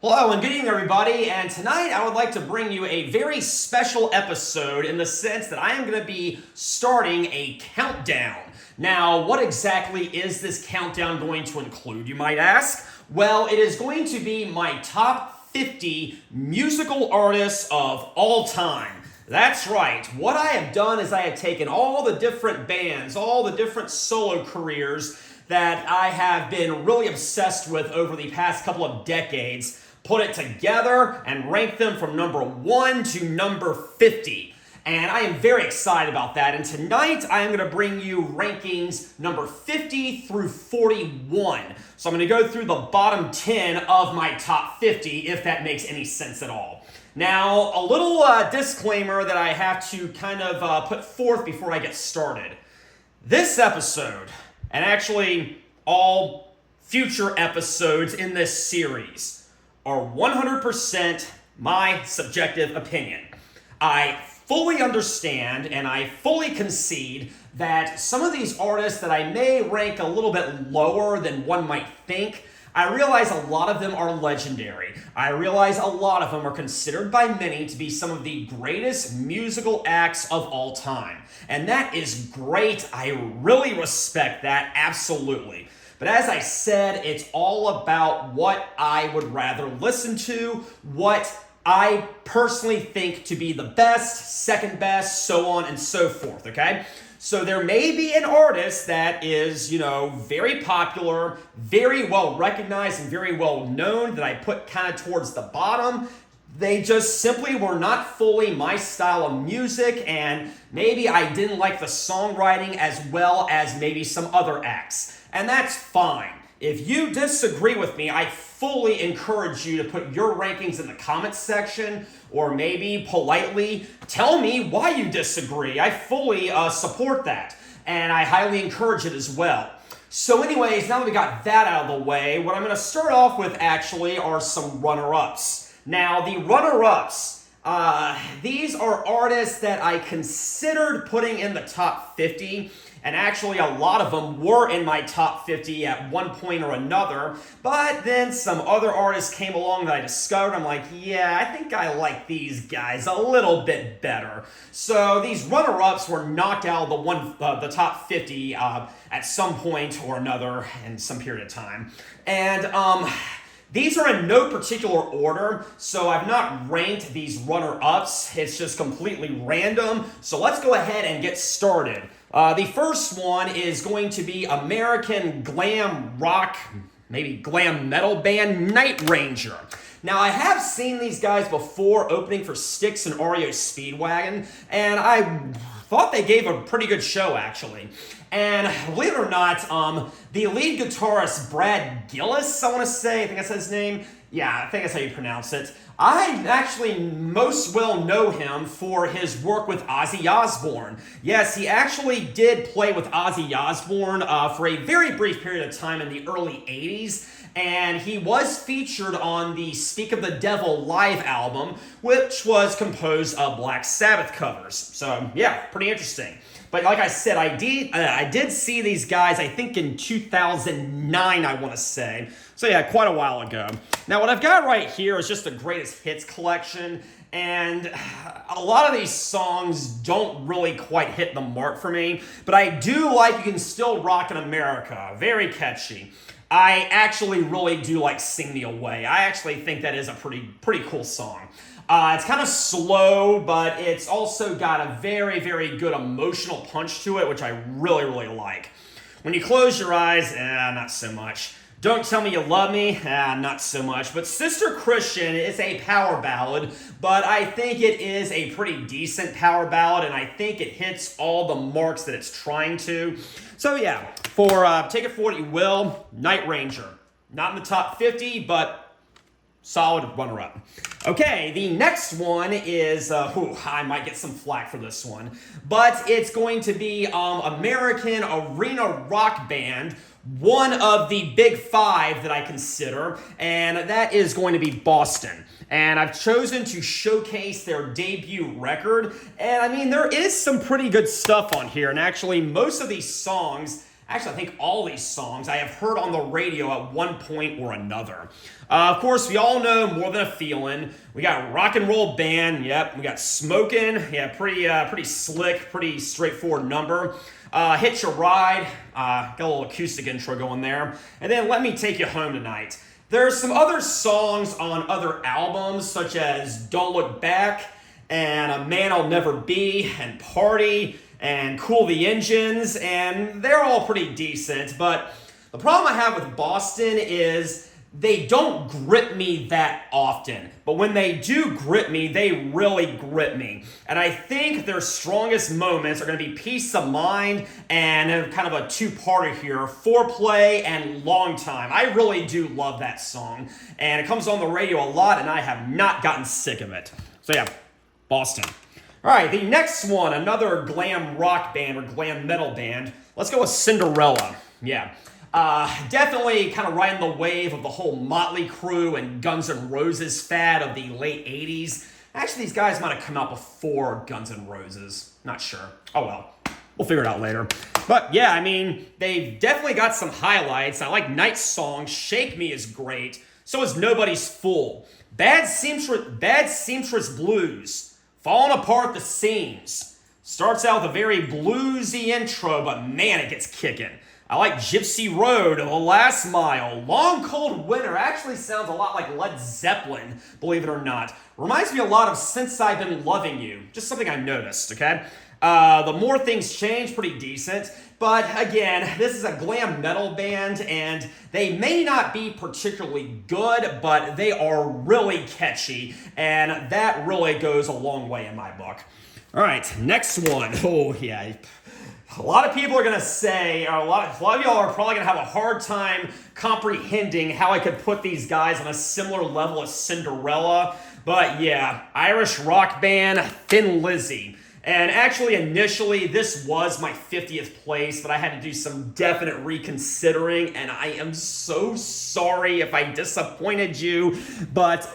Hello and good evening, everybody, and tonight I would like to bring you a very special episode in the sense that I am going to be starting a countdown. Now, what exactly is this countdown going to include, you might ask? Well, it is going to be my top 50 musical artists of all time. That's right. What I have done is I have taken all the different bands, all the different solo careers that I have been really obsessed with over the past couple of decades, put it together and rank them from number 1 to number 50. And I am very excited about that. And tonight I am going to bring you rankings number 50 through 41. So I'm going to go through the bottom 10 of my top 50, if that makes any sense at all. Now, a little disclaimer that I have to kind of put forth before I get started. This episode, and actually all future episodes in this series, are 100% my subjective opinion. I fully understand and I fully concede that some of these artists that I may rank a little bit lower than one might think, I realize a lot of them are legendary. I realize a lot of them are considered by many to be some of the greatest musical acts of all time. And that is great. I really respect that, absolutely. But as I said, it's all about what I would rather listen to, what I personally think to be the best, second best, so on and so forth, okay? So there may be an artist that is, very popular, very well recognized, and very well known that I put kind of towards the bottom. They just simply were not fully my style of music, and maybe I didn't like the songwriting as well as maybe some other acts. And that's fine. If you disagree with me, I fully encourage you to put your rankings in the comments section, or maybe politely tell me why you disagree. I fully support that, and I highly encourage it as well. So anyways, now that we got that out of the way, what I'm going to start off with actually are some runner-ups. Now, the runner-ups, these are artists that I considered putting in the top 50, and actually a lot of them were in my top 50 at one point or another, but then some other artists came along that I discovered. I'm like, yeah, I think I like these guys a little bit better. So these runner-ups were knocked out of the top 50 at some point or another in some period of time. And these are in no particular order, so I've not ranked these runner-ups. It's just completely random. So let's go ahead and get started. The first one is going to be American glam rock, maybe glam metal band, Night Ranger. Now, I have seen these guys before opening for Styx and REO Speedwagon, and I thought they gave a pretty good show, actually. And believe it or not, the lead guitarist, Brad Gillis, I want to say, I think that's his name. Yeah, I think that's how you pronounce it. I actually most well know him for his work with Ozzy Osbourne. Yes, he actually did play with Ozzy Osbourne for a very brief period of time in the early 80s. And he was featured on the Speak of the Devil live album, which was composed of Black Sabbath covers. So, yeah, pretty interesting. But like I said, I did see these guys, I think in 2009, I want to say. So yeah, quite a while ago. Now what I've got right here is just the greatest hits collection. And a lot of these songs don't really quite hit the mark for me. But I do like You Can Still Rock in America. Very catchy. I actually really do like Sing Me Away. I actually think that is a pretty cool song. It's kind of slow, but it's also got a very, very good emotional punch to it, which I really, really like. When You Close Your Eyes, not so much. Don't Tell Me You Love Me, not so much. But Sister Christian is a power ballad, but I think it is a pretty decent power ballad, and I think it hits all the marks that it's trying to. So yeah, for take it for what you will, Night Ranger. Not in the top 50, but solid runner-up. Okay, the next one is, I might get some flack for this one, but it's going to be American arena rock band, one of the big five that I consider, and that is going to be Boston. And I've chosen to showcase their debut record, and I mean, there is some pretty good stuff on here, and actually most of these songs Actually, I think all these songs I have heard on the radio at one point or another. Of course, we all know More Than a Feeling. We got Rock and Roll Band. Yep. We got Smokin'. Yeah, pretty slick, pretty straightforward number. Hitch a Ride. Got a little acoustic intro going there. And then Let Me Take You Home Tonight. There's some other songs on other albums, such as Don't Look Back and A Man I'll Never Be and Party and Cool the Engines, and they're all pretty decent. But the problem I have with Boston is they don't grip me that often. But when they do grip me, they really grip me. And I think their strongest moments are going to be Peace of Mind and kind of a two-parter here, Foreplay and Long Time. I really do love that song. And it comes on the radio a lot, and I have not gotten sick of it. So yeah, Boston. All right, the next one, another glam rock band or glam metal band. Let's go with Cinderella. Yeah. Definitely kind of riding the wave of the whole Motley Crue and Guns N' Roses fad of the late 80s. Actually, these guys might have come out before Guns N' Roses. Not sure. Oh well, we'll figure it out later. But yeah, I mean, they've definitely got some highlights. I like Night's Song. Shake Me is great. So is Nobody's Fool. Bad Seamstress Blues. Falling Apart the Seams. Starts out with a very bluesy intro, but man, it gets kicking. I like Gypsy Road, The Last Mile, Long Cold Winter. Actually sounds a lot like Led Zeppelin, believe it or not. Reminds me a lot of Since I've Been Loving You. Just something I noticed, okay? The More Things Change, pretty decent. But again, this is a glam metal band, and they may not be particularly good, but they are really catchy, and that really goes a long way in my book. All right, next one. Oh, yeah. A lot of people are going to say, or a lot of y'all are probably going to have a hard time comprehending how I could put these guys on a similar level as Cinderella. But yeah, Irish rock band, Finian Lizzy. And actually, initially, this was my 50th place, but I had to do some definite reconsidering, and I am so sorry if I disappointed you, but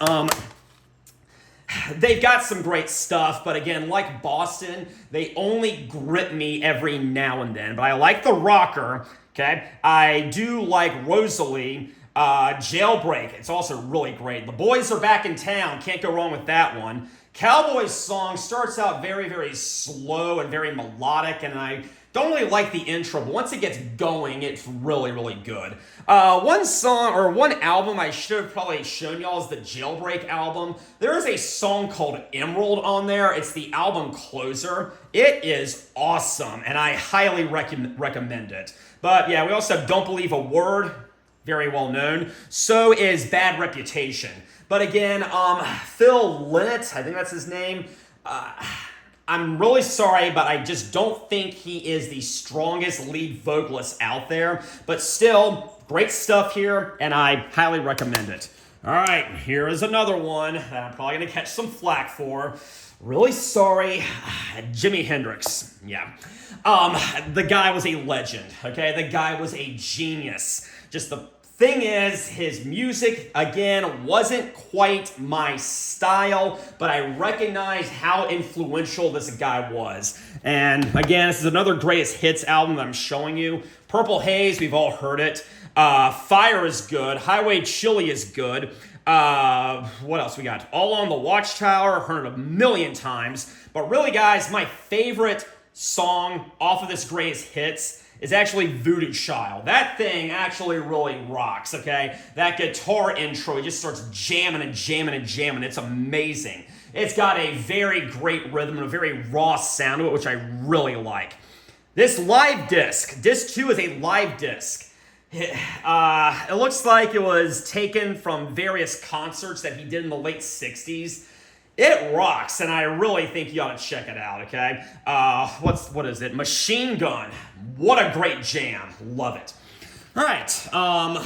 they've got some great stuff, but again, like Boston, they only grip me every now and then. But I like the rocker, okay? I do like Rosalie, Jailbreak. It's also really great. The Boys Are Back in Town. Can't go wrong with that one. Cowboy's Song starts out very, very slow and very melodic, and I don't really like the intro, but once it gets going, it's really, really good. One song, or one album I should have probably shown y'all is the Jailbreak album. There is a song called Emerald on there. It's the album closer. It is awesome, and I highly recommend it. But yeah, we also have Don't Believe a Word, very well known. So is Bad Reputation. But again, Phil Lynott, I think that's his name. I'm really sorry, but I just don't think he is the strongest lead vocalist out there. But still, great stuff here, and I highly recommend it. All right, here is another one that I'm probably going to catch some flack for. Really sorry, Jimi Hendrix. Yeah. The guy was a legend, okay? The guy was a genius. Just the thing is, his music, again, wasn't quite my style, but I recognize how influential this guy was. And again, this is another greatest hits album that I'm showing you. Purple Haze, we've all heard it. Fire is good. Highway Chili is good. What else we got? All on the Watchtower, heard it a million times. But really, guys, my favorite song off of this greatest hits is actually Voodoo Child. That thing actually really rocks, okay? That guitar intro, it just starts jamming and jamming and jamming. It's amazing. It's got a very great rhythm and a very raw sound to it, which I really like. This live disc 2 is a live disc. It looks like it was taken from various concerts that he did in the late 60s. It rocks, and I really think you ought to check it out, okay? What is it? Machine Gun. What a great jam. Love it. All right,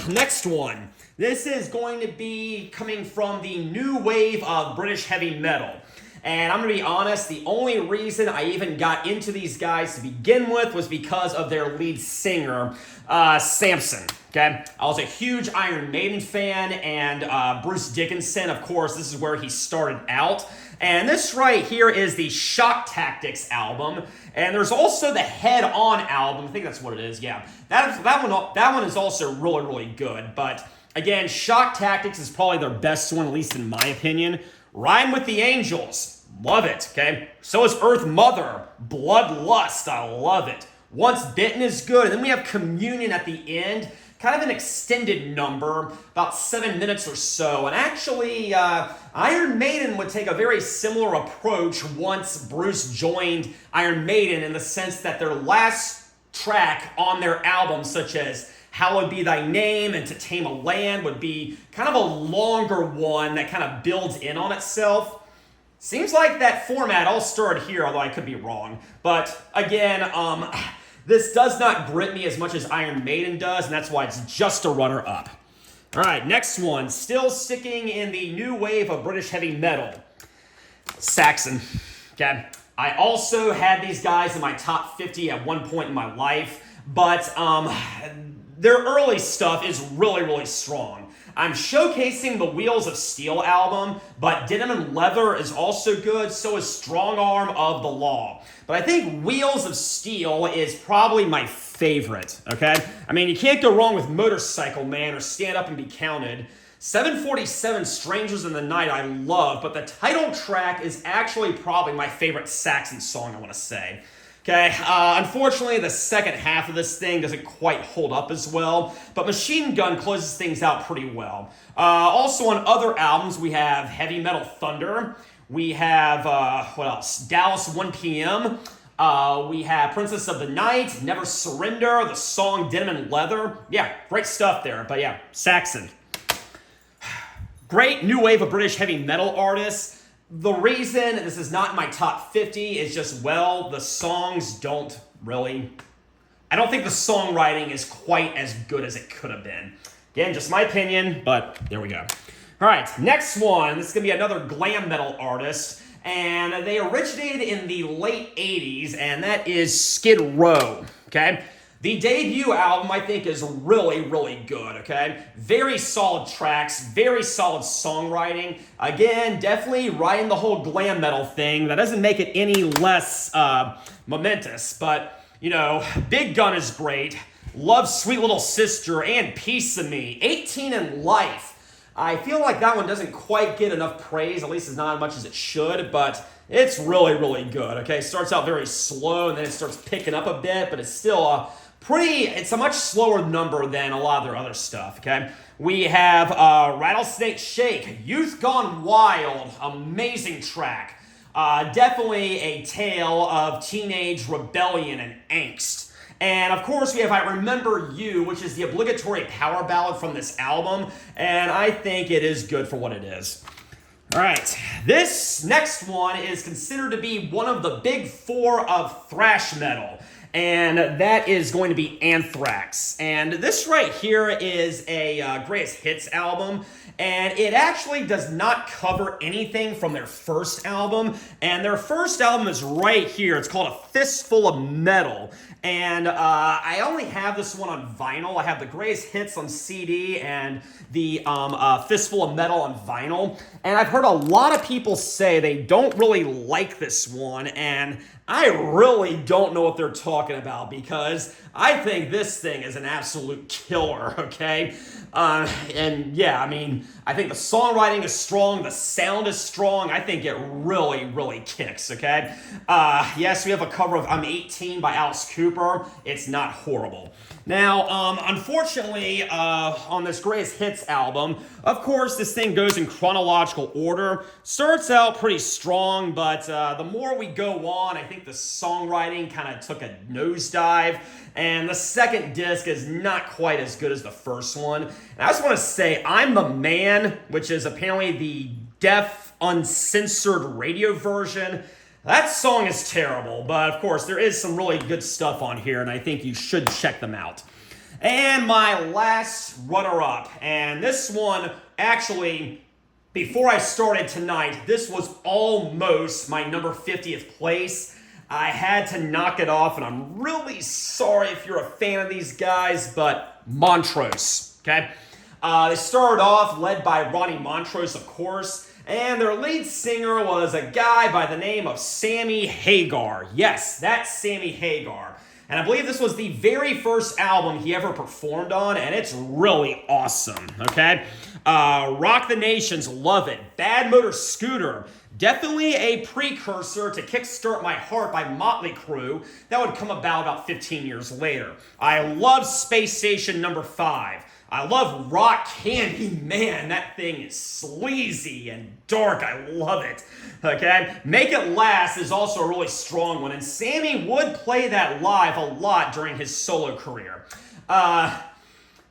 next one. This is going to be coming from the new wave of British heavy metal. And I'm going to be honest, the only reason I even got into these guys to begin with was because of their lead singer, Samson. Okay, I was a huge Iron Maiden fan, and Bruce Dickinson, of course, this is where he started out. And this right here is the Shock Tactics album, and there's also the Head On album. I think that's what it is. Yeah, that one is also really, really good. But again, Shock Tactics is probably their best one, at least in my opinion. Rhyme with the Angels, love it. Okay, so is Earth Mother, Bloodlust, I love it. Once Bitten is good, and then we have Communion at the end. Kind of an extended number, about 7 minutes or so. And actually, Iron Maiden would take a very similar approach once Bruce joined Iron Maiden, in the sense that their last track on their album, such as Hallowed Be Thy Name and To Tame a Land, would be kind of a longer one that kind of builds in on itself. Seems like that format all started here, although I could be wrong. But again, this does not grip me as much as Iron Maiden does, and that's why it's just a runner-up. All right, next one. Still sticking in the new wave of British heavy metal. Saxon. Okay. I also had these guys in my top 50 at one point in my life, but their early stuff is really, really strong. I'm showcasing the Wheels of Steel album, but Denim and Leather is also good, so is Strong Arm of the Law. But I think Wheels of Steel is probably my favorite, okay? I mean, you can't go wrong with Motorcycle Man or Stand Up and Be Counted. 747 Strangers in the Night I love, but the title track is actually probably my favorite Saxon song, I want to say. Okay, unfortunately, the second half of this thing doesn't quite hold up as well, but Machine Gun closes things out pretty well. Also on other albums, we have Heavy Metal Thunder. We have, what else? Dallas 1 p.m. We have Princess of the Night, Never Surrender, the song Denim and Leather. Yeah, great stuff there, but yeah, Saxon. Great new wave of British heavy metal artists. The reason this is not in my top 50 is just, well, the songs don't really... I don't think the songwriting is quite as good as it could have been. Again, just my opinion, but there we go. All right, next one. This is going to be another glam metal artist, and they originated in the late 80s, and that is Skid Row, okay? The debut album, I think, is really, really good, okay? Very solid tracks, very solid songwriting. Again, definitely riding the whole glam metal thing. That doesn't make it any less momentous, but, you know, Big Gun is great. Love Sweet Little Sister and Piece of Me. 18 in Life. I feel like that one doesn't quite get enough praise, at least it's not as much as it should, but it's really, really good, okay? It starts out very slow, and then it starts picking up a bit, but it's still it's a much slower number than a lot of their other stuff, okay? We have Rattlesnake Shake, Youth Gone Wild, amazing track. Definitely a tale of teenage rebellion and angst. And of course, we have I Remember You, which is the obligatory power ballad from this album, and I think it is good for what it is. All right, this next one is considered to be one of the big four of thrash metal. And that is going to be Anthrax. And this right here is a greatest hits album. And it actually does not cover anything from their first album. And their first album is right here. It's called A Fistful of Metal. And I only have this one on vinyl. I have the greatest hits on CD and the Fistful of Metal on vinyl. And I've heard a lot of people say they don't really like this one. And I really don't know what they're talking about, because I think this thing is an absolute killer, okay? And yeah, I mean, I think the songwriting is strong, the sound is strong. I think it really, really kicks, okay? Yes, we have a cover of I'm 18 by Alice Cooper. It's not horrible. Now, unfortunately, on this greatest hits album, of course, this thing goes in chronological order. Starts out pretty strong, but the more we go on, I think the songwriting kind of took a nosedive, and the second disc is not quite as good as the first one. And I just want to say, I'm the Man, which is apparently the deaf, uncensored radio version. That song is terrible, but of course, there is some really good stuff on here, and I think you should check them out. And my last runner-up, and this one actually Before I started tonight, this was almost my number 50th place. I had to knock it off, and I'm really sorry if you're a fan of these guys, but Montrose, okay? They started off led by Ronnie Montrose, of course, and their lead singer was a guy by the name of Sammy Hagar. Yes, that's Sammy Hagar. And I believe this was the very first album he ever performed on, and it's really awesome, okay? Rock the Nations, love it. Bad Motor Scooter, definitely a precursor to Kickstart My Heart by Motley Crue. That would come about 15 years later. I love Space Station number 5. I love Rock Candy. Man, that thing is sleazy and dark. I love it. Okay? Make It Last is also a really strong one, and Sammy would play that live a lot during his solo career.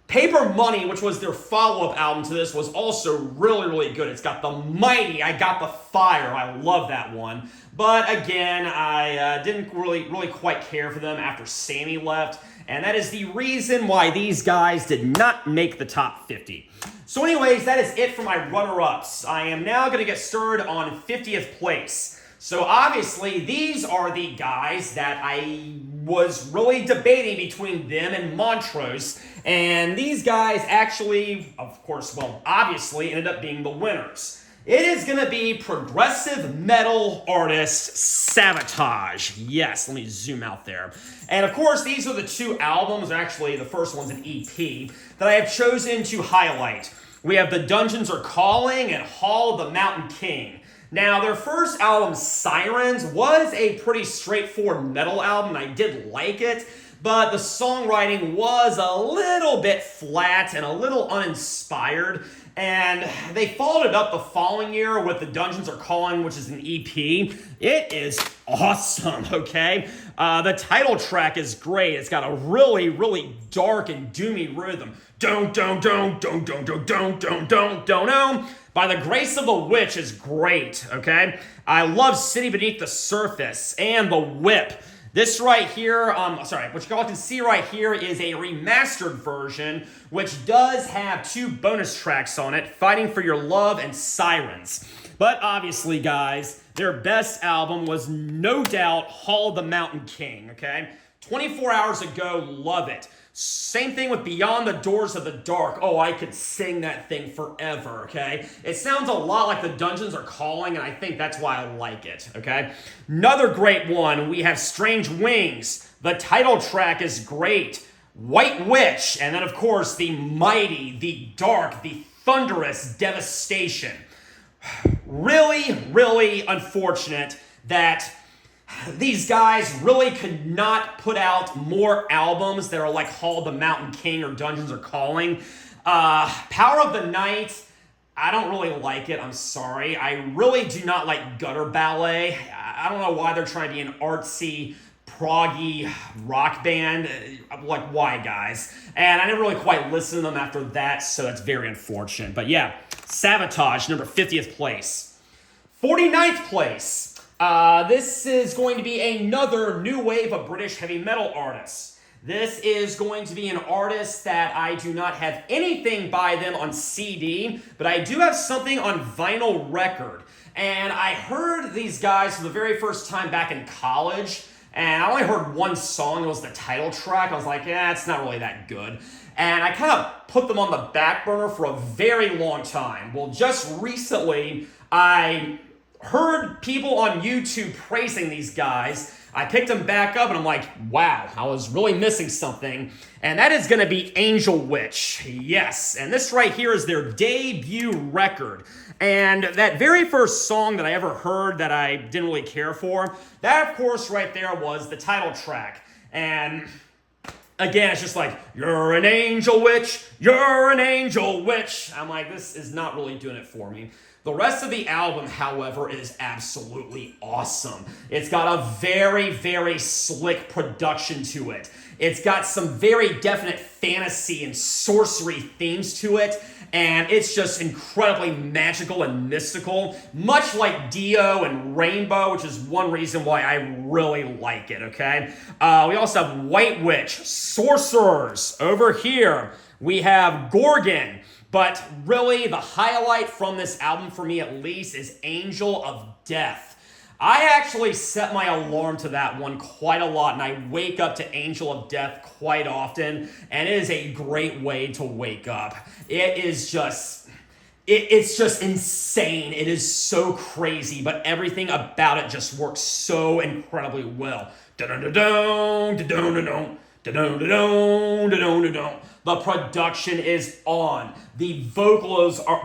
Paper Money, which was their follow-up album to this, was also really, really good. It's got the mighty, I Got the Fire. I love that one. But again, I didn't really quite care for them after Sammy left. And that is the reason why these guys did not make the top 50. So anyways, that is it for my runner-ups. I am now going to get started on 50th place. So obviously, these are the guys that I was really debating between them and Montrose. And these guys actually, of course, well, obviously ended up being the winners. It is going to be progressive metal artist Sabotage. Yes, let me zoom out there. And of course, these are the two albums, actually the first one's an EP, that I have chosen to highlight. We have The Dungeons Are Calling and Hall of the Mountain King. Now, their first album, Sirens, was a pretty straightforward metal album. I did like it, but the songwriting was a little bit flat and a little uninspired. And they followed it up the following year with The Dungeons Are Calling, which is an EP. It is awesome, okay? The title track is great. It's got a really, really dark and doomy rhythm. Don't, By the Grace of the Witch is great, okay? I love City Beneath the Surface and The Whip. This right here, what y'all can see right here is a remastered version, which does have 2 bonus tracks on it, Fighting for Your Love and Sirens. But obviously, guys, their best album was no doubt Hall of the Mountain King, okay? 24 Hours Ago, love it. Same thing with Beyond the Doors of the Dark. Oh, I could sing that thing forever, okay? It sounds a lot like The Dungeons Are Calling, and I think that's why I like it, okay? Another great one, we have Strange Wings. The title track is great. White Witch, and then, of course, the mighty, the dark, the thunderous Devastation. Really, really unfortunate that these guys really could not put out more albums that are like Hall of the Mountain King or Dungeons Are Calling. Power of the Night, I don't really like it. I'm sorry. I really do not like Gutter Ballet. I don't know why they're trying to be an artsy, proggy rock band. Like, why, guys? And I never really quite listened to them after that, so that's very unfortunate. But yeah, Sabotage, number 50th place. 49th place. This is going to be another new wave of British heavy metal artists. This is going to be an artist that I do not have anything by them on CD, but I do have something on vinyl record. And I heard these guys for the very first time back in college, and I only heard one song. It was the title track. I was like, it's not really that good. And I kind of put them on the back burner for a very long time. Well, just recently, I heard people on YouTube praising these guys. I picked them back up and I'm like, wow, I was really missing something. And that is going to be Angel Witch. Yes. And this right here is their debut record. And that very first song that I ever heard that I didn't really care for, that of course right there was the title track. And again, it's just like, you're an angel witch, you're an angel witch. I'm like, this is not really doing it for me. The rest of the album, however, is absolutely awesome. It's got a very, very slick production to it. It's got some very definite fantasy and sorcery themes to it, and it's just incredibly magical and mystical, much like Dio and Rainbow, which is one reason why I really like it, okay? We also have White Witch, Sorcerers. Over here, we have Gorgon, But really, the highlight from this album, for me at least, is Angel of Death. I actually set my alarm to that one quite a lot, and I wake up to Angel of Death quite often, and it is a great way to wake up. It is just... It's just insane. It is so crazy, but everything about it just works so incredibly well. The production is on. The vocals are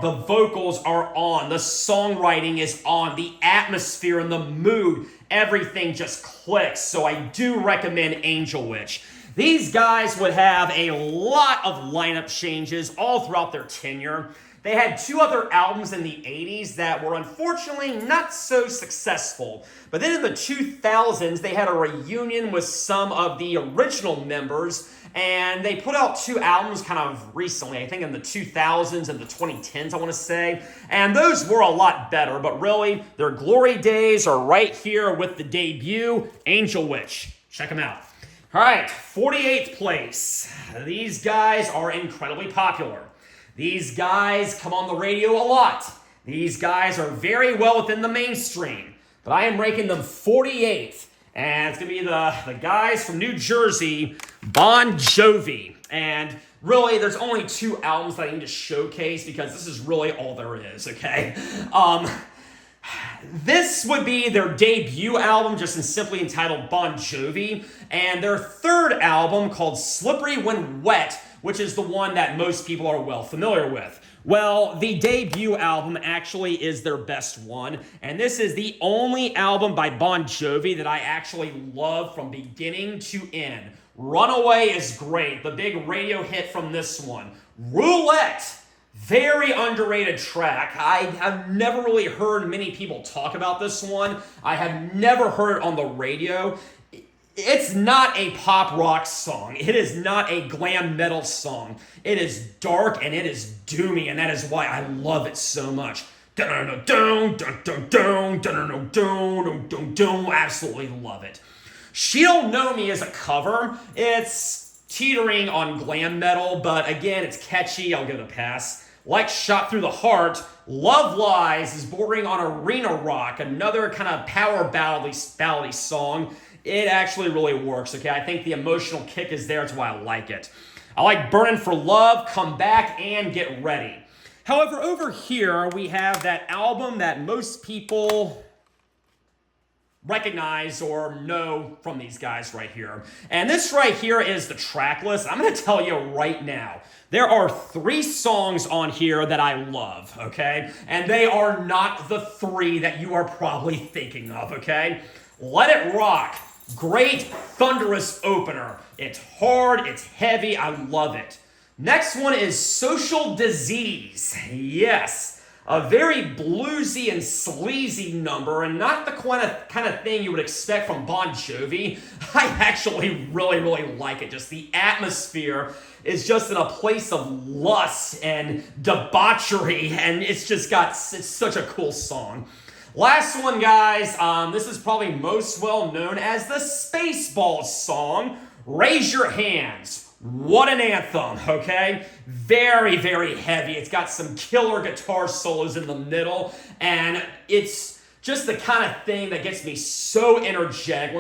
on. The songwriting is on. The atmosphere and the mood, everything just clicks. So I do recommend Angel Witch. These guys would have a lot of lineup changes all throughout their tenure. They had 2 other albums in the 80s that were unfortunately not so successful. But then in the 2000s, they had a reunion with some of the original members, and they put out 2 albums kind of recently, I think in the 2000s and the 2010s, I want to say. And those were a lot better, but really, their glory days are right here with the debut, Angel Witch. Check them out. All right, 48th place. These guys are incredibly popular. These guys come on the radio a lot. These guys are very well within the mainstream. But I am ranking them 48th. And it's going to be the guys from New Jersey, Bon Jovi. And really, there's only 2 albums that I need to showcase because this is really all there is, okay? This would be their debut album, just simply entitled Bon Jovi. And their 3rd album, called Slippery When Wet, which is the one that most people are well familiar with. Well, the debut album actually is their best one, and this is the only album by Bon Jovi that I actually love from beginning to end. Runaway is great, the big radio hit from this one. Roulette, very underrated track. I have never really heard many people talk about this one. I have never heard it on the radio. It's not a pop rock song. It is not a glam metal song. It is dark and it is doomy, and that is why I love it so much. Absolutely love it. She Don't Know Me is a cover. It's teetering on glam metal, but again, it's catchy. I'll give it a pass. Like Shot Through the Heart, Love Lies is bordering on arena rock, another kind of power ballady song. It actually really works, okay? I think the emotional kick is there. That's why I like it. I like Burnin' for Love, Come Back, and Get Ready. However, over here, we have that album that most people recognize or know from these guys right here. And this right here is the track list. I'm going to tell you right now, there are 3 songs on here that I love, okay? And they are not the 3 that you are probably thinking of, okay? Let It Rock. Great, thunderous opener. It's hard, it's heavy, I love it. Next one is Social Disease. Yes, a very bluesy and sleazy number, and not the kind of thing you would expect from Bon Jovi. I actually really like it. Just the atmosphere is just in a place of lust and debauchery, and it's such a cool song. Last one, guys, this is probably most well known as the Spaceballs song, Raise Your Hands. What an anthem, okay? Very heavy. It's got some killer guitar solos in the middle, and it's just the kind of thing that gets me so energetic,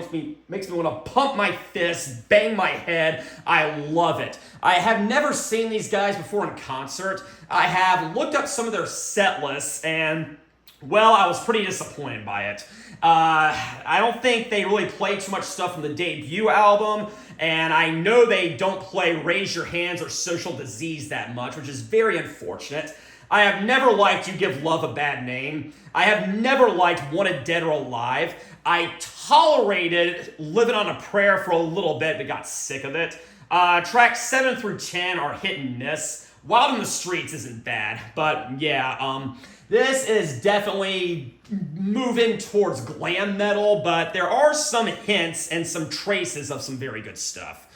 makes me want to pump my fists, bang my head. I love it. I have never seen these guys before in concert. I have looked up some of their set lists, and well, I was pretty disappointed by it. I don't think they really play too much stuff from the debut album, and I know they don't play Raise Your Hands or Social Disease that much, which is very unfortunate. I have never liked You Give Love a Bad Name. I have never liked Wanted Dead or Alive. I tolerated Living on a Prayer for a little bit, but got sick of it. Tracks 7 through 10 are hit and miss. Wild in the Streets isn't bad, but yeah, this is definitely moving towards glam metal, but there are some hints and some traces of some very good stuff.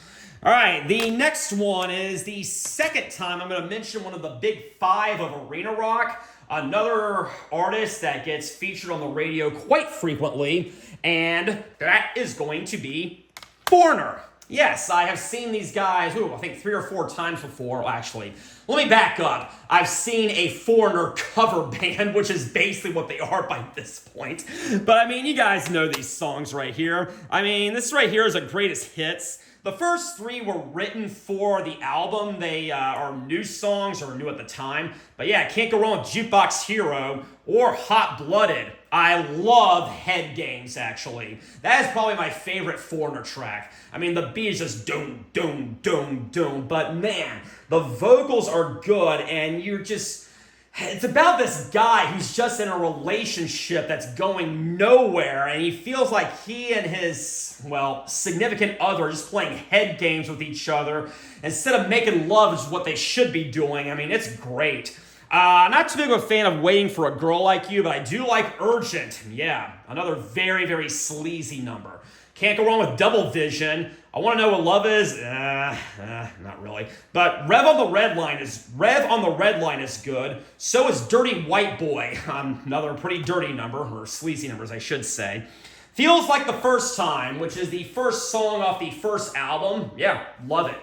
All right, the next one is the second time I'm going to mention one of the big 5 of arena rock, another artist that gets featured on the radio quite frequently, and that is going to be Foreigner. Yes, I have seen these guys, I think 3 or 4 times before, well, actually. Let me back up. I've seen a Foreigner cover band, which is basically what they are by this point. But I mean, you guys know these songs right here. I mean, this right here is a greatest hits. The first 3 were written for the album. They are new songs or new at the time. But yeah, can't go wrong with Jukebox Hero or Hot Blooded. I love Head Games, actually. That is probably my favorite Foreigner track. I mean, the beat is just doom, doom, doom, doom. But man, the vocals are good, and you're just... It's about this guy who's just in a relationship that's going nowhere, and he feels like he and his, well, significant other are just playing head games with each other instead of making love, is what they should be doing. I mean, it's great. Not too big of a fan of Waiting for a Girl Like You, but I do like Urgent. Yeah, another very, very sleazy number. Can't go wrong with Double Vision. I Want to Know What Love Is? Not really. But Rev on the Red Line is good. So is Dirty White Boy. Another pretty dirty number, or sleazy numbers, I should say. Feels Like the First Time, which is the first song off the first album. Yeah, love it.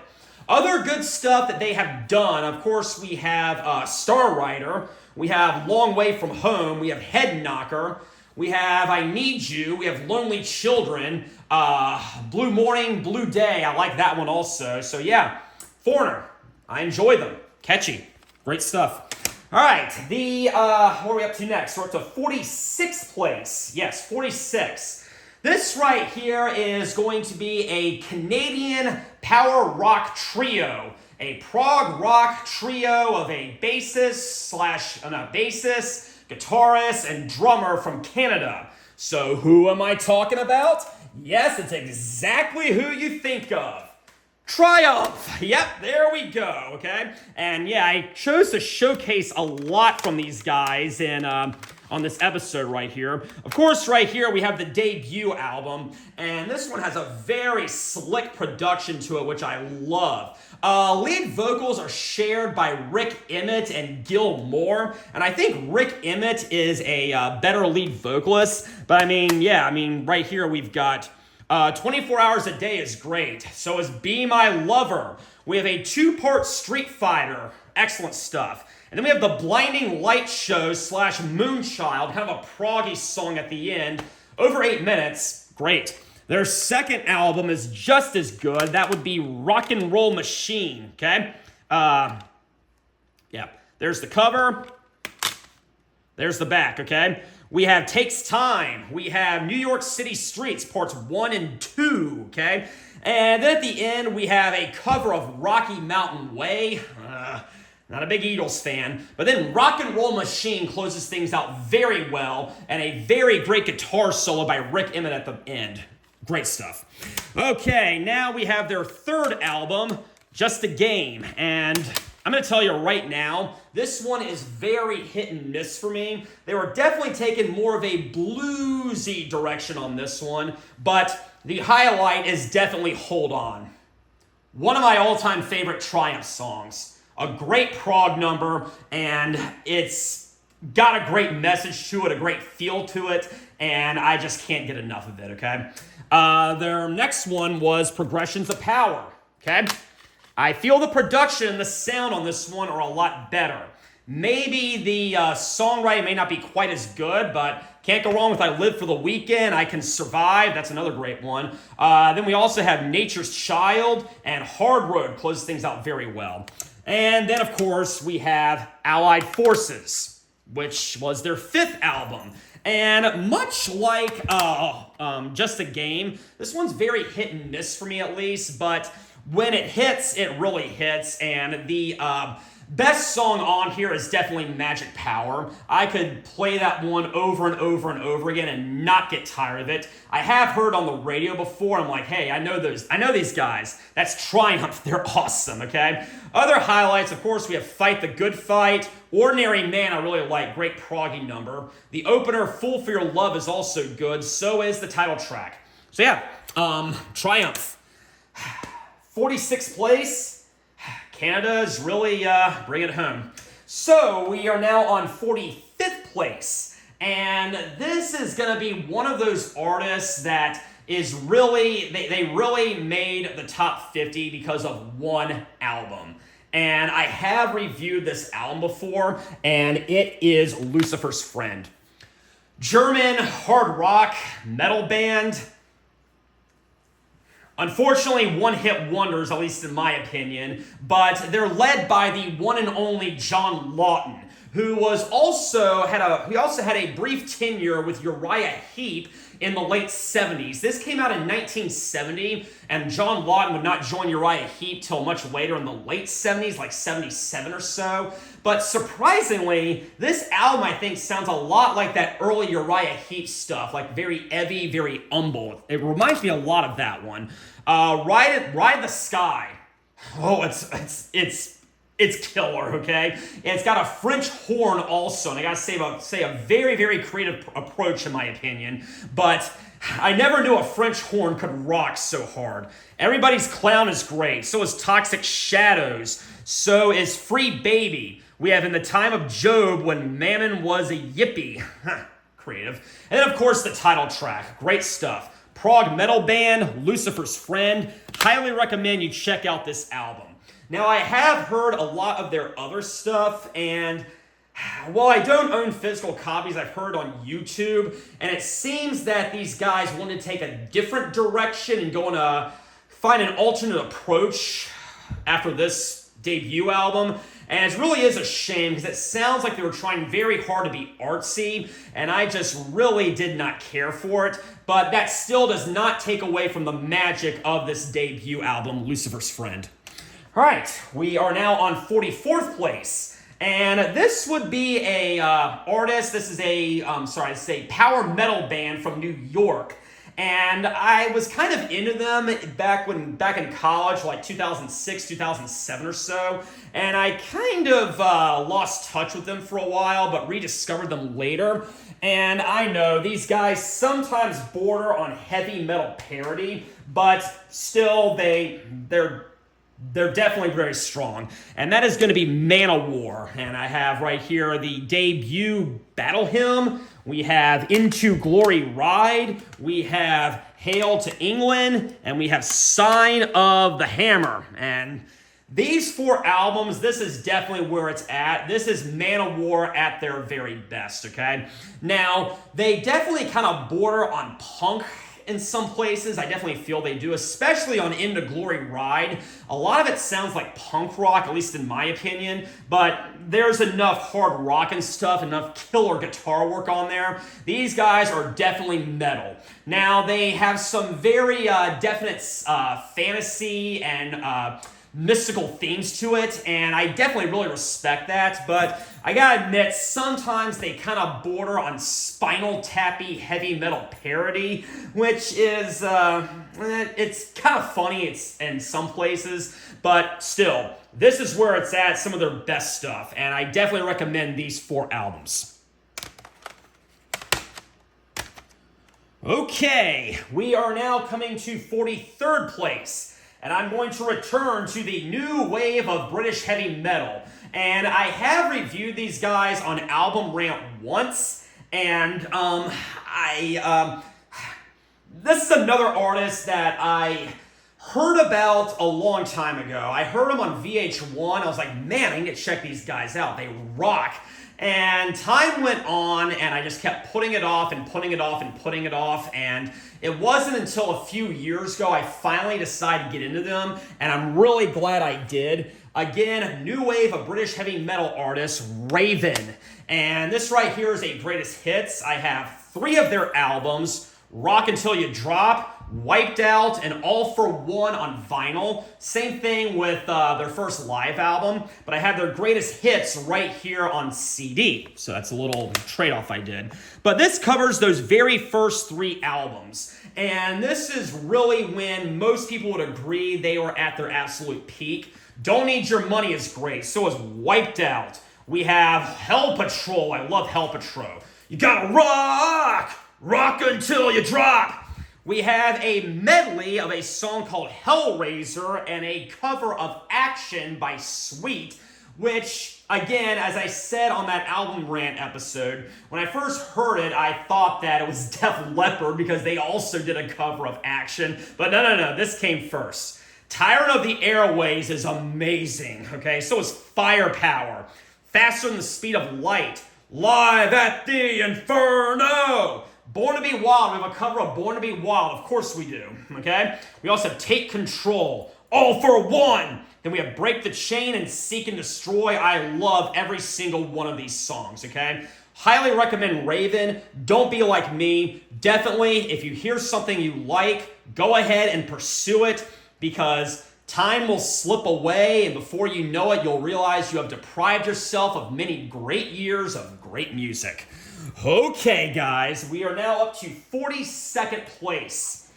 Other good stuff that they have done, of course, we have Star Rider. We have Long Way From Home. We have Head Knocker. We have I Need You. We have Lonely Children. Blue Morning, Blue Day. I like that one also. So yeah, Foreigner. I enjoy them. Catchy. Great stuff. All right. What are we up to next? We're up to 46th place. Yes, 46. This right here is going to be a Canadian power rock trio. A prog rock trio of a bassist, guitarist, and drummer from Canada. So who am I talking about? Yes, it's exactly who you think of. Triumph. Yep, there we go, okay? And yeah, I chose to showcase a lot from these guys on this episode right here. Of course, right here we have the debut album, and this one has a very slick production to it, which I love. Lead vocals are shared by Rick Emmett and Gil Moore, and I think Rick Emmett is a better lead vocalist, but right here we've got 24 Hours a Day is great. So is Be My Lover. We have a 2-part Street Fighter. Excellent stuff. And then we have the Blinding Light Show / Moonchild, kind of a proggy song at the end. Over 8 minutes. Great. Their second album is just as good. That would be Rock and Roll Machine. Okay? Yeah. There's the cover. There's the back, okay? We have Takes Time. We have New York City Streets, parts 1 and 2, okay? And then at the end, we have a cover of Rocky Mountain Way. Not a big Eagles fan. But then Rock and Roll Machine closes things out very well, and a very great guitar solo by Rick Emmett at the end. Great stuff. Okay, now we have their third album, Just a Game. And I'm going to tell you right now, this one is very hit and miss for me. They were definitely taking more of a bluesy direction on this one, but the highlight is definitely Hold On. One of my all-time favorite Triumph songs. A great prog number, and it's got a great message to it, a great feel to it, and I just can't get enough of it, okay? Their next one was Progressions of Power, okay? I feel the production and the sound on this one are a lot better. Maybe the songwriting may not be quite as good, but can't go wrong with I Live for the Weekend, I Can Survive. That's another great one. Then we also have Nature's Child, and Hard Road closes things out very well. And then, of course, we have Allied Forces, which was their fifth album. And much like Just a Game, this one's very hit and miss for me at least, but when it hits, it really hits. And the best song on here is definitely Magic Power. I could play that one over and over and over again and not get tired of it. I have heard on the radio before. I'm like, hey, I know these guys. That's Triumph. They're awesome, okay? Other highlights, of course, we have Fight the Good Fight. Ordinary Man, I really like. Great proggy number. The opener, Fool for Your Love, is also good. So is the title track. So yeah, Triumph. 46th place. Canada is really bringing it home. So we are now on 45th place. And this is going to be one of those artists that is really, they really made the top 50 because of one album. And I have reviewed this album before, and it is Lucifers Friend. German hard rock metal band. Unfortunately, one-hit wonders, at least in my opinion, but they're led by the one and only John Lawton, who also had a brief tenure with Uriah Heep in the late 70s. This came out in 1970, and John Lawton would not join Uriah Heep till much later in the late 70s, like 77 or so. But surprisingly, this album, I think, sounds a lot like that early Uriah Heep stuff, like very heavy, very humble. It reminds me a lot of that one. Ride the Sky. Oh, it's killer, okay? It's got a French horn also, and I gotta say a very, very creative approach in my opinion, but I never knew a French horn could rock so hard. Everybody's Clown is great, so is Toxic Shadows, so is Free Baby. We have In the Time of Job When Mammon Was a Yippie. Creative. And then of course the title track, great stuff. Prague metal band, Lucifer's Friend. Highly recommend you check out this album. Now, I have heard a lot of their other stuff, and while I don't own physical copies, I've heard on YouTube, and it seems that these guys want to take a different direction and go on find an alternate approach after this debut album. And it really is a shame because it sounds like they were trying very hard to be artsy, and I just really did not care for it. But that still does not take away from the magic of this debut album, Lucifer's Friend. All right, we are now on 44th place, and this would be a artist. This is a power metal band from New York, and I was kind of into them back in college, like 2006, 2007 or so, and I kind of lost touch with them for a while, but rediscovered them later. And I know these guys sometimes border on heavy metal parody, but still they're definitely very strong. And that is going to be Man of War. And I have right here the debut battle hymn. We have Into Glory Ride. We have Hail to England. And we have Sign of the Hammer. And these four albums, this is definitely where it's at. This is Man of War at their very best, okay? Now, they definitely kind of border on punk in some places. I definitely feel they do, especially on Into Glory Ride. A lot of it sounds like punk rock, at least in my opinion, but there's enough hard rock and stuff, enough killer guitar work on there. These guys are definitely metal. Now, they have some very definite fantasy and mystical themes to it, and I definitely really respect that, but I gotta admit, sometimes they kind of border on Spinal Tappy heavy metal parody, which is, it's kind of funny in some places, but still, this is where it's at, some of their best stuff, and I definitely recommend these four albums. Okay, we are now coming to 43rd place. And I'm going to return to the new wave of British heavy metal. And I have reviewed these guys on Album Rant once, and this is another artist that I heard about a long time ago. I heard them on VH1. I was like, man, I need to check these guys out. They rock. And time went on, and I just kept putting it off and putting it off and putting it off, and it wasn't until a few years ago I finally decided to get into them, and I'm really glad I did. Again, new wave of British heavy metal artist, Raven. And this right here is a greatest hits. I have 3 of their albums, Rock Until You Drop, Wiped Out, and All for One on vinyl. Same thing with their first live album, but I have their greatest hits right here on CD. So that's a little trade-off I did. But this covers those very first 3 albums. And this is really when most people would agree they were at their absolute peak. Don't Need Your Money is great. So is Wiped Out. We have Hell Patrol. I love Hell Patrol. You gotta rock! Rock until you drop! We have a medley of a song called Hellraiser and a cover of Action by Sweet. which, again, as I said on that album rant episode, when I first heard it, I thought that it was Def Leppard because they also did a cover of Action. But no, this came first. Tyrant of the Airways is amazing, okay? So is Firepower. Faster Than the Speed of Light. Live at the Inferno. Born to Be Wild. We have a cover of Born to Be Wild. Of course we do, okay? We also have Take Control. All for One. Then we have Break the Chain and Seek and Destroy. I love every single one of these songs, okay? Highly recommend Raven. Don't be like me. Definitely, if you hear something you like, go ahead and pursue it, because time will slip away, and before you know it, you'll realize you have deprived yourself of many great years of great music. Okay, guys, we are now up to 42nd place.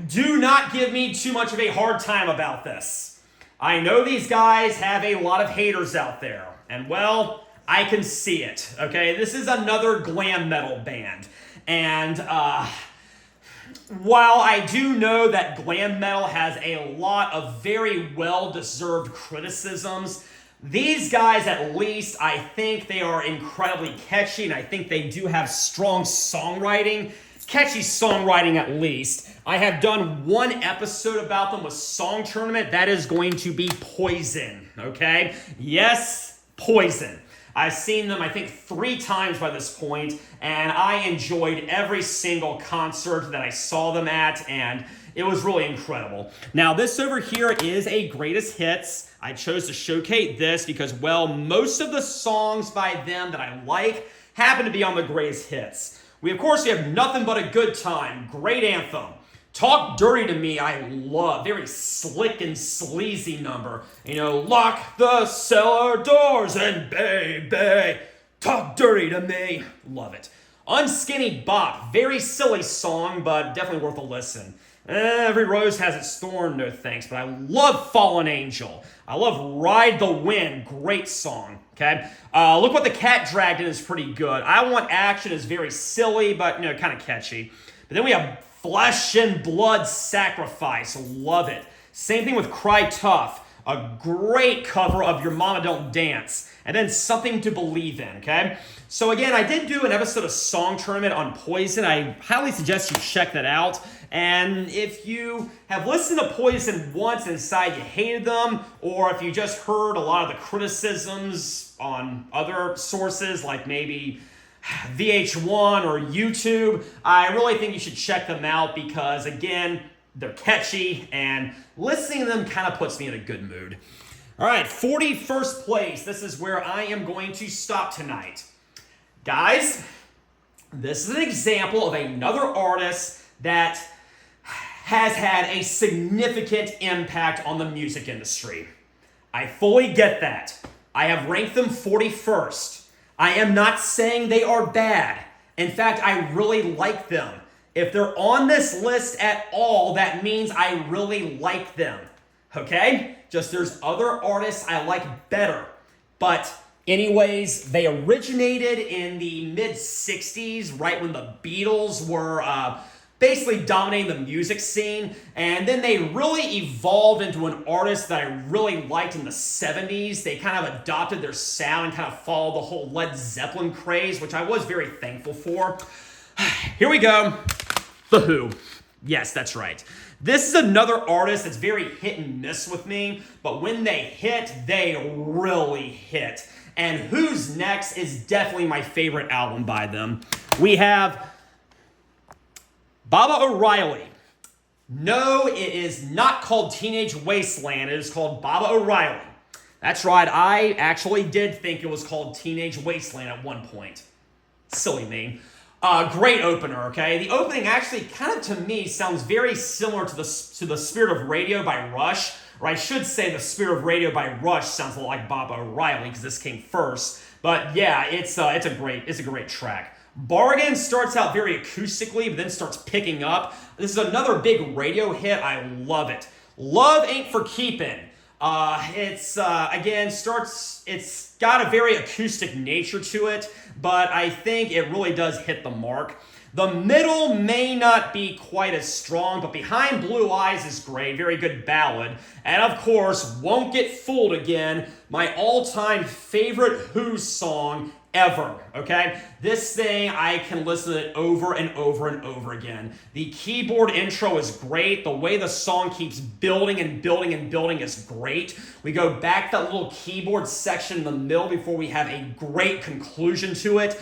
Do not give me too much of a hard time about this. I know these guys have a lot of haters out there, and well, I can see it, okay? This is another glam metal band, and while I do know that glam metal has a lot of very well-deserved criticisms, these guys, at least, I think they are incredibly catchy, and I think they do have strong songwriting. Catchy songwriting, at least. I have done one episode about them with Song Tournament. That is going to be Poison, okay? Yes, Poison. I've seen them, I think, 3 times by this point, and I enjoyed every single concert that I saw them at, and it was really incredible. Now, this over here is a greatest hits. I chose to showcase this because, well, most of the songs by them that I like happen to be on the greatest hits. We, of course, have Nothing But a Good Time, great anthem. Talk Dirty to Me, I love. Very slick and sleazy number. You know, lock the cellar doors and baby, talk dirty to me. Love it. Unskinny Bop, very silly song, but definitely worth a listen. Every rose has its thorn, no thanks, but I love Fallen Angel. I love Ride the Wind, great song, okay? Look What the Cat Dragged In is pretty good. I Want Action is very silly, but, you know, kind of catchy. But then we have Flesh and Blood Sacrifice, love it. Same thing with Cry Tough, a great cover of Your Mama Don't Dance. And then Something to Believe In, okay? So again, I did do an episode of Song Tournament on Poison. I highly suggest you check that out. And if you have listened to Poison once and decided you hated them, or if you just heard a lot of the criticisms on other sources, like maybe VH1 or YouTube, I really think you should check them out because, again, they're catchy, and listening to them kind of puts me in a good mood. All right, 41st place. This is where I am going to stop tonight. Guys, this is an example of another artist that has had a significant impact on the music industry. I fully get that. I have ranked them 41st. I am not saying they are bad. In fact, I really like them. If they're on this list at all, that means I really like them. Okay? Just there's other artists I like better. But anyways, they originated in the mid-60s, right when the Beatles were basically dominating the music scene. And then they really evolved into an artist that I really liked in the 70s. They kind of adopted their sound and kind of followed the whole Led Zeppelin craze, which I was very thankful for. Here we go. The Who. Yes, that's right. This is another artist that's very hit and miss with me, but when they hit, they really hit. And Who's Next is definitely my favorite album by them. We have Baba O'Riley. No, it is not called Teenage Wasteland. It is called Baba O'Riley. That's right, I actually did think it was called Teenage Wasteland at one point. Silly me. Great opener, okay? The opening actually kind of, to me, sounds very similar to the Spirit of Radio by Rush. Or I should say the Spirit of Radio by Rush sounds a lot like Baba O'Riley because this came first. But yeah, it's a great track. Bargain starts out very acoustically, but then starts picking up. This is another big radio hit. I love it. Love Ain't for Keepin'. It's got a very acoustic nature to it, but I think it really does hit the mark. The middle may not be quite as strong, but Behind Blue Eyes is great. Very good ballad. And of course, Won't Get Fooled Again, my all-time favorite Who song ever, okay? This thing, I can listen to it over and over and over again. The keyboard intro is great. The way the song keeps building and building and building is great. We go back to that little keyboard section in the middle before we have a great conclusion to it.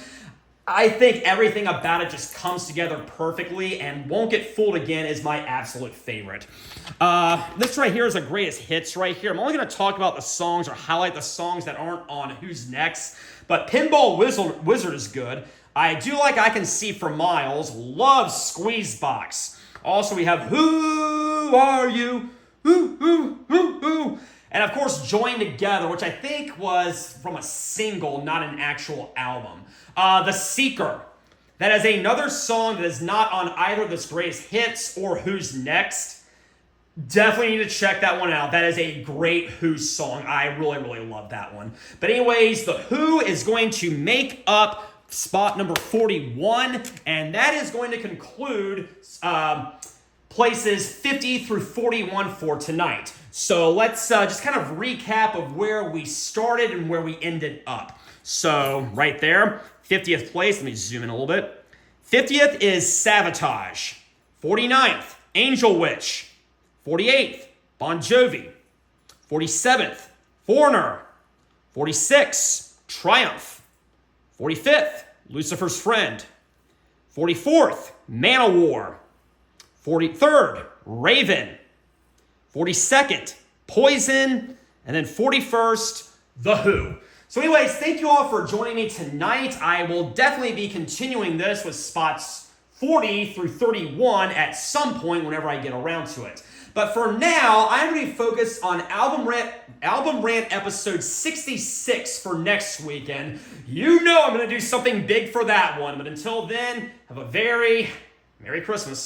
I think everything about it just comes together perfectly, and Won't Get Fooled Again is my absolute favorite. This right here is a greatest hits right here. I'm only going to talk about the songs or highlight the songs that aren't on Who's Next, but Pinball Wizard is good. I do like I Can See for Miles. Love Squeezebox. Also, we have Who Are You? Who? And of course, Join Together, which I think was from a single, not an actual album. The Seeker. That is another song that is not on either of this greatest hits or Who's Next. Definitely need to check that one out. That is a great Who song. I really, really love that one. But anyways, The Who is going to make up spot number 41, and that is going to conclude places 50 through 41 for tonight. So let's just kind of recap of where we started and where we ended up. So right there, 50th place. Let me zoom in a little bit. 50th is Sabotage. 49th, Angel Witch. 48th, Bon Jovi. 47th, Foreigner. 46th, Triumph. 45th, Lucifer's Friend. 44th, Manowar. 43rd, Raven. 42nd, Poison. And then 41st, The Who. So anyways, thank you all for joining me tonight. I will definitely be continuing this with spots 40 through 31 at some point whenever I get around to it. But for now, I'm going to be focused on Album Rant episode 66 for next weekend. You know I'm going to do something big for that one. But until then, have a very Merry Christmas.